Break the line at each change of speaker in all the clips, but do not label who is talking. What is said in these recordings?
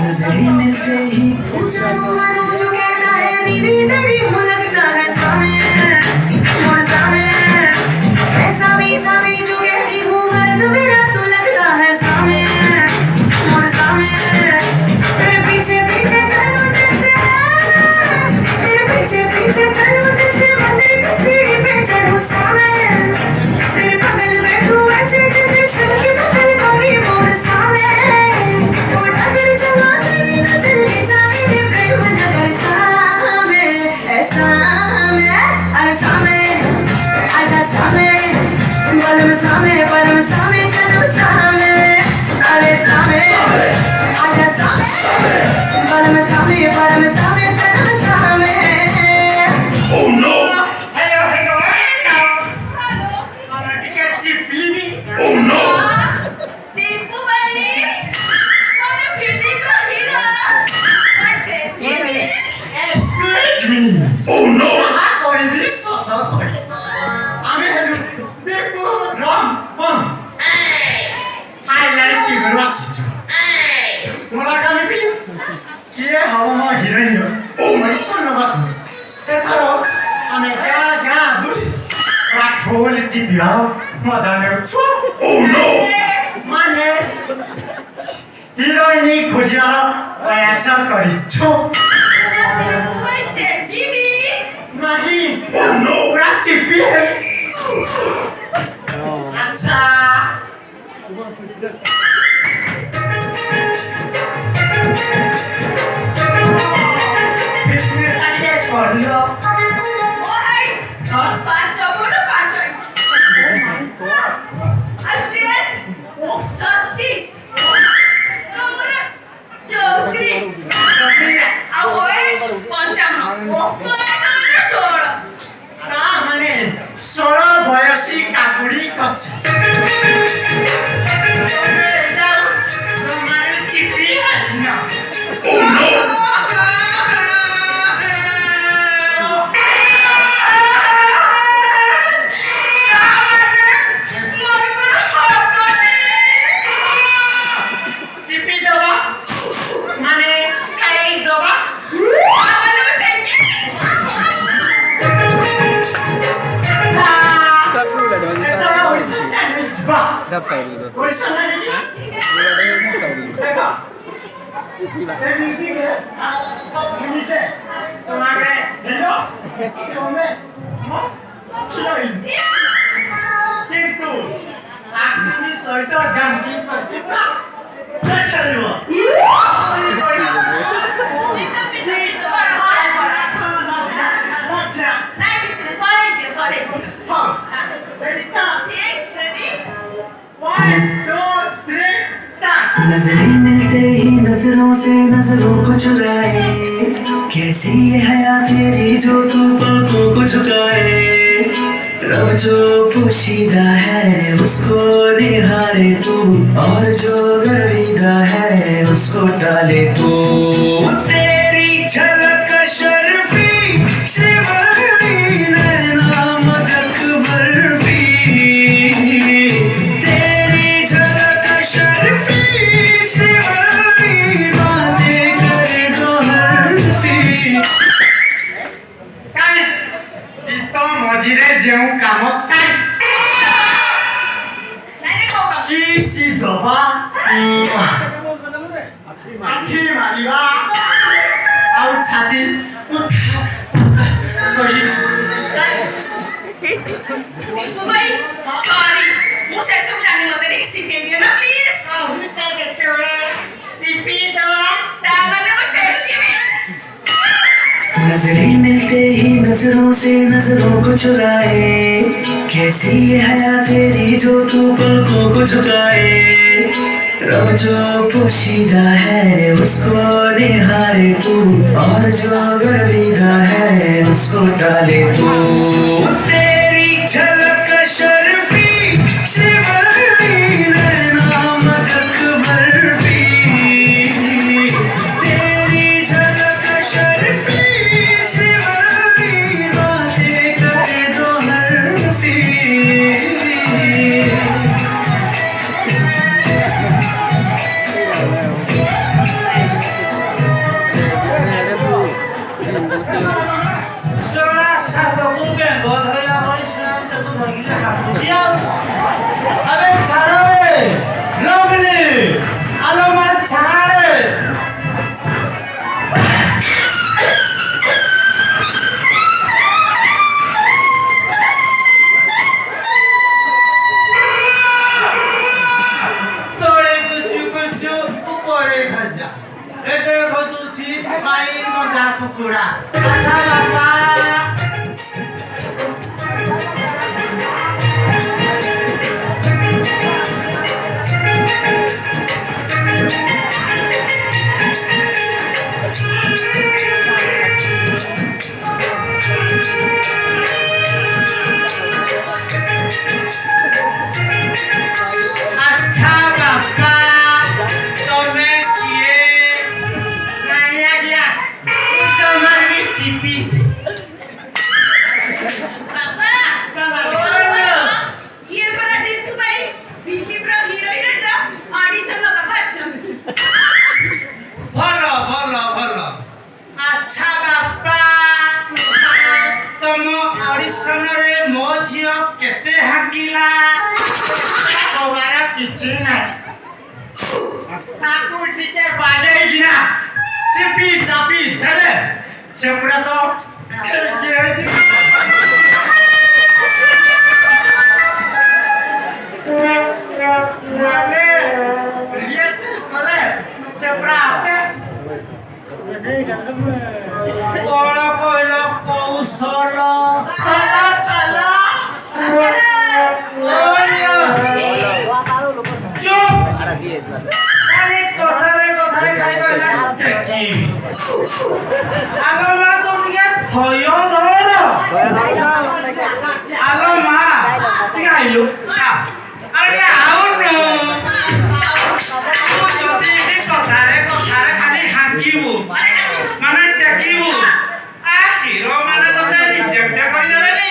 नजरें मिलते ही तू जानो मानो जो कहता है बीवी तेरी हो लगता है सामे और सामे ऐसा भी जो कहती हूँ मर्द मेरा तू लगता है सामे और सामे तेरे पीछे पीछे चलो जैसे तेरे पीछे पीछे चलो जैसे मंदिर की सीढ़ी पे चढ़ूं सामे तेरे बगल बैठूं ऐसे जैसे शिव के बगल कोई मोर सामे
Oh no! Oh no!
Deepu भाई और फिल्ली को हीरा बटे दीदी
Excuse me! Oh no! Oh no!
हिरोइनी खोजिएर प्रयास गरिछु
बटे दीदी
नहीं
Oh no!
पुरा चिप्पिए अच्छा बिस्मिल तारिके पढ्यो
ओए पाँच बोलो पाँच अजेस्ट 36 नम्बर 34 आवाज 55 16
ना माने 16 बयसी काकुडी कसी तुम्हारी चिप्पी है ना
Oh no!
चिप्पी दबा माने छाई दबा
नजरें मिलते ही नजरों से नजरों को चुराए कैसी ये हया तेरी जो तू पलकों को झुकाए रब जो पोशीदा है उसको निहारे तू और जो गर्विदा है उसको टाले तू तेरी झलक शर्फी शिवरी नैना मदक बर्फी तेरी झलक शर्फी शिवरी बातें करे दो हर्फी
काई गीत मझिरे जेउ काम काई
नहीं होगा
इसी दबा आखी मारिबा आउ छाती उठा करी
दीपू भाई सॉरी मुझे सब जाने मत नहीं सिखा दिया ना प्लीज
चिप्पी दबा
तावले बटे दीदी
नजरें मिलते ही नजरों से नजरों को चुराए कैसी ये हया तेरी जो तू पलकों को झुकाए रब जो पोशीदा है उसको निहारे तू और जो गर्विदा है उसको डाले तू तेरी झलक शर्फी शिवरी नैना मदक बर्फी तेरी झलक शर्फी शिवरी बातें करे दो हर्फी
जा एते भजुची माई मजा कुकुरा अच्छा बापा अच्छा बापा तोने किए नहीं आ गया तुम्हारी चिपी
ବାପା ଇଏ ପରା ଦିତୁ ଭାଇ ଫିଲ୍ମର ହିରୋଇନର ଅଡିସନ ନେବାକୁ ଆସିଛନ୍ତି
भलो भलो भलो अच्छा बापा तुम ऑडिशन रे मो झियो केते हाकिला तोमार किछि नै ताकू टिके बाजै दिना चिपी चापी धरे से पूरा तो माने यस करे से पूरा कौन कहल कौशल साला साला चुप अरे कथारे कथारे खाली कहला देखी आलो मा तो टिके थय धर आलो मा टिके आइलु अरे आओ न যদি কথারে কথারে খালি হাঁকিবু মানে টেকিবু হিরো মানে তোতে রিজেক্ট করে দেবে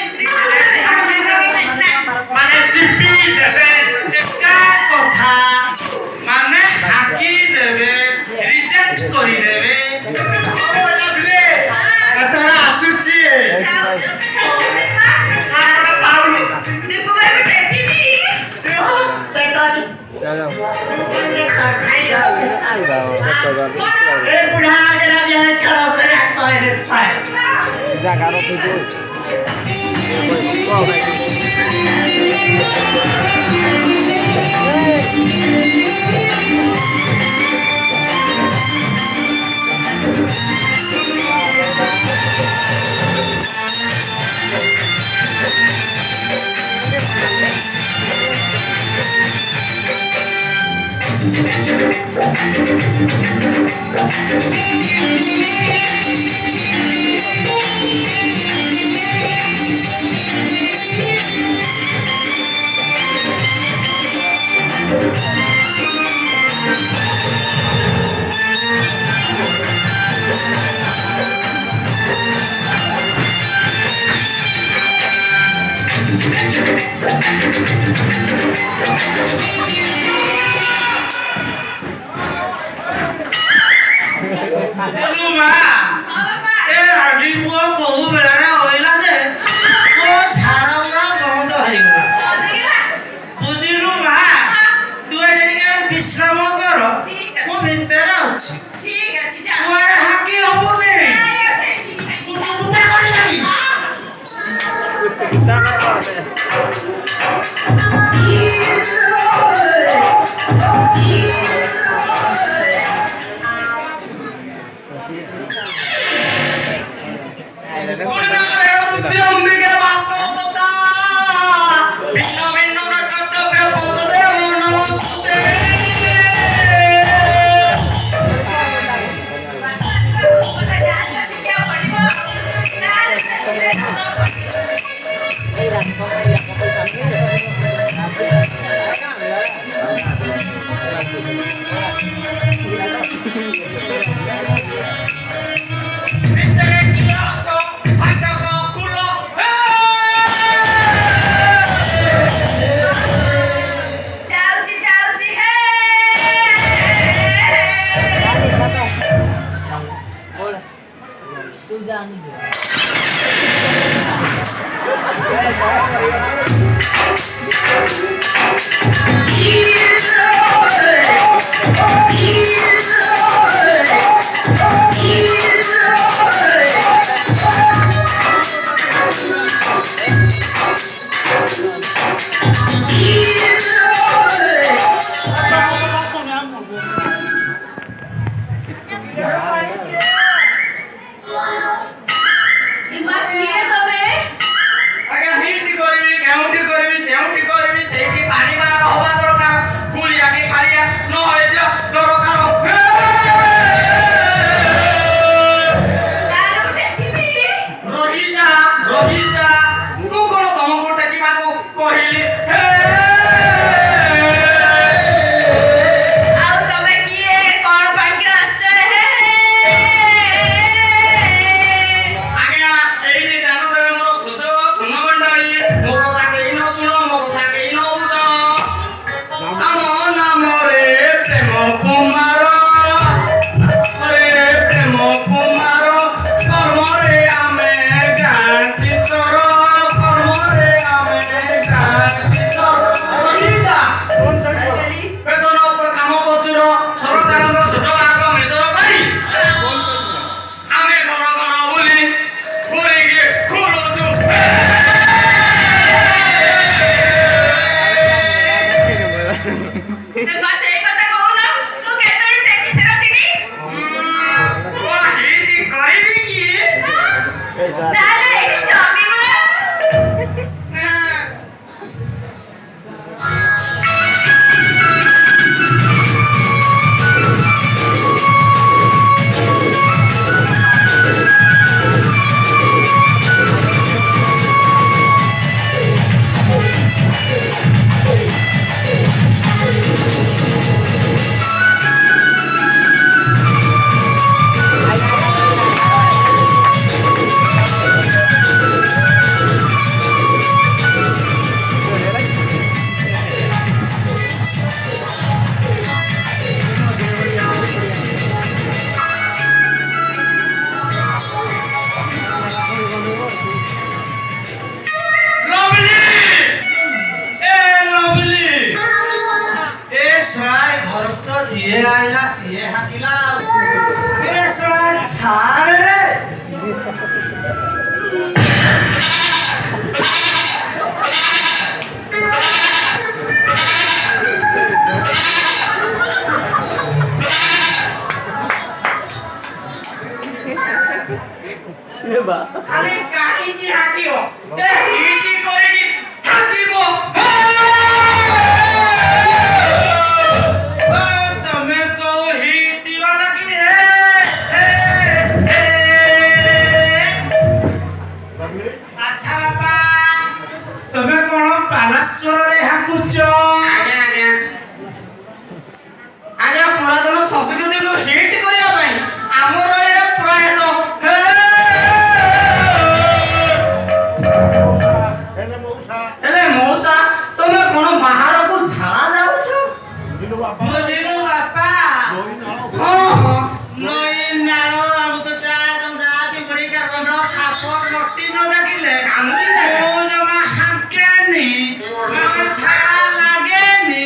মানে চিপি দেবে একা কথা মানে হাঁকি দেবে রিজেক্ট করে দেবে ও লাগলে তোরা আসুচি আর পাউলু
দিপু ভাই বেটিনি
বেটারি ए बुढ़ा जरा जरा खड़ा होकर
জায়গা রতো
মা এ রাডি পুଅ বহু বেলারে হইলা যে তো ছাড়া বন্ধ হইগলা বুঝিলু মা তুই এদিকে বিশ্রাম কর মু ভিতরে আছি
ঠিক আছে যা
তুই হাকি হবনি তুই বুঝা করে যাবি ସିଏ ହାକିଲା କିରେ ଶଳା ଛାଡେ ରେ ଖାଲି କାହିଁକି ହାକିବ ଏ ହିଚି କରିକି ହାକିବ ତମେ କଉ ହିଟ ବାଲା କି ଆଚ୍ଛା ବାପା ତମେ କଣ ପାଲାଶ୍ୱରରେ ହାକୁଛ
ଆଜ୍ଞା ପୁରାତନ ସଂସ୍କୃତିକୁ ହିଟ୍ କରିବା ପାଇଁ ଆମର ଏଇଟା ପ୍ରୟାସ। ହେଲେ ମଉସା ତମେ କଣ ବାହାରକୁ ଝାଡ଼ା ଯାଉଛ?
ବୁଝିଲୁ ବାପା
ହଁ
ନଈ ନାଳ ଆମୁଦଟା ଦନ୍ଦା ପିମ୍ପୁଡ଼ି କାକଣ୍ଡ ସାପ ନଟି ନ ଦେଖିଲେ ମୁଁ ଜମା ହାଙ୍କେନି ମୋତେ ଛାଡା ଲାଗେନି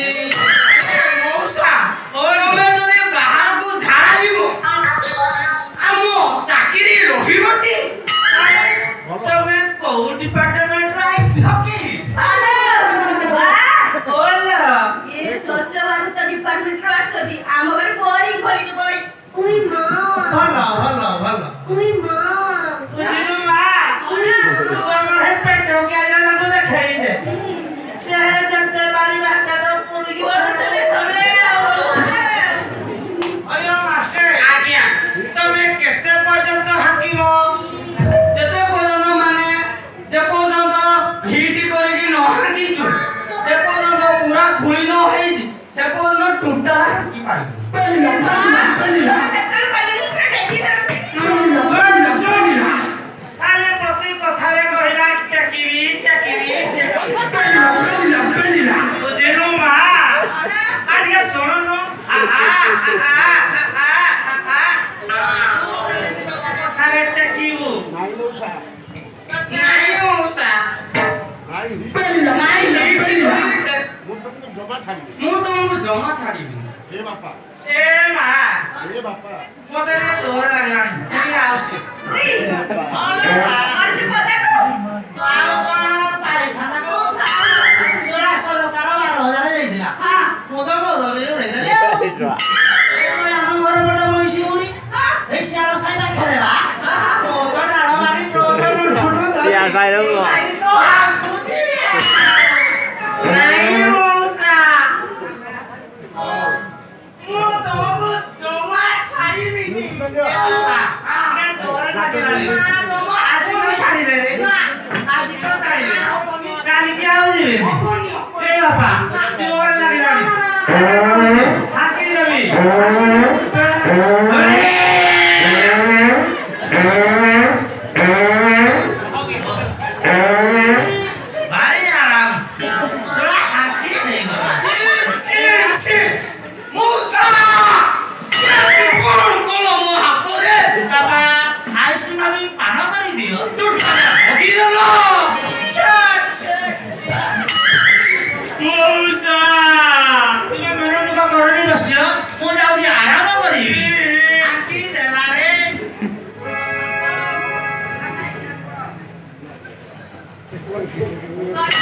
ମଉସା
ଓ
ତମେ ଯଦି ବାହାରକୁ ଝାଡ଼ା ଯିବ ଆମ ଚାକିରି ରହିବଟି?
ତମେ କୋଉ ଡିପାର୍ଟମେଣ୍ଟରୁ ଆଇଛ କି ଓଲୋ
ସ୍ୱଚ୍ଛ ଭାରତ ଡିପାର୍ଟମେଣ୍ଟରୁ ଆସିଛନ୍ତି ଆମ ଘରେ ବୋରିଂ ଖୋଳିକି ବୋରିଂ
ଭଲ ଭଲ ଭଲ ବୁଝିଲୁ ମା ତୁ ଆମର ହେ ପେଟ କ୍ୟାରିୟର ତାଙ୍କୁ ଦେଖେଇ ଦେ ସେ ଯେତେ ବାରି ଭାତ ତ ପୁରିକି ଅಯ್യോ ମାଷ୍ଟର
ଆଜ୍ଞା
ତମେ କେତେ ପର୍ଯ୍ୟନ୍ତ ହାକିବ
ଯେତେ ପର୍ଯ୍ୟନ୍ତ ମାନେ ଯେ ପର୍ଯ୍ୟନ୍ତ ହିଟ୍ କରିକି ନ ହାକିଛୁ ଯେ ପର୍ଯ୍ୟନ୍ତ ପୁରା ଖୁଳି ନ ହେଇଛି ସେ ପର୍ଯ୍ୟନ୍ତ ଟୁଟା ହାକି ପାରିବୁ।
ଆରେ ପ୍ରତି କଥାରେ କହିଲା ଟେକିବି ବୁଝିଲୁ ମା ଟିକେ ଶୁଣୁନୁ କଥାରେ ଟେକିବୁ
ନାଇଁ ମଉସା ମୁଁ ତମକୁ ଜମା ଛାଡ଼ିବିନି।
ଏ ମା ମତେ ଟିକେ ଜୋର ଲାଗିଲାଣି ଟିକେ ଆଉଛି ଆଉ କଣ ପାଇଖାନାକୁ ଯୋଡ଼ା ସରକାର 12,000 ଦେଇଥିଲା ମୁଁ ତ ବଦଳିରୁ ଉଡ଼େଇଦେଲି ଆମ ଘର ପଟେ ମଇଁଷି ବୁରି ଏଇ ଶିଆଳ ସାହି ପାଖରେ ବା ମୁଁ ତ ଡାଳ ମାରି
ଶିଆଳ ସାହିର ପୁଅ।
ନାଇଁ ମଉସା ମୁଁ ତମକୁ ଜମା ଛାଡ଼ିବିନି।
କାଲିକି ଆଉ ଯିବି ଏ ବାପା ଜୋର ଲାଗିଲାଣି ହାକି ଦେବି ଭାରି ଆରାମ ଶଳା ହାକି ହେଇଗଲା
ମଉସା କଣ କଲ ମୋ ହାତରେ?
ବାପା ଆଇସ୍କ୍ରିମ୍ ଭାବି ପାନ କରିଦିଅ
ଠକିଦେଲ।
ମଉସା ତୁମେ ମନ ଦୁଃଖ କରନି ବସିଛ ମୁଁ ଯାଉଛି ଆରାମ କରିବି ହାକି ଦେଲାରେ
Got